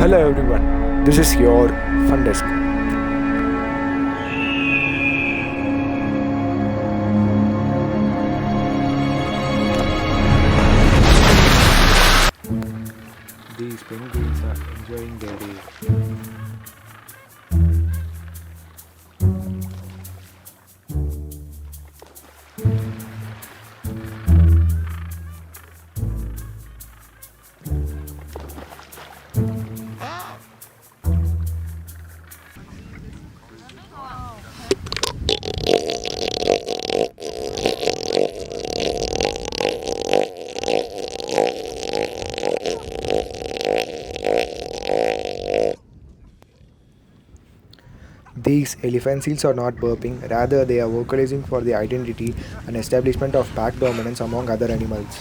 Hello everyone, this is your Fun Desk. These penguins are enjoying their day. These elephant seals are not burping, rather, they are vocalizing for the identity and establishment of pack dominance among other animals.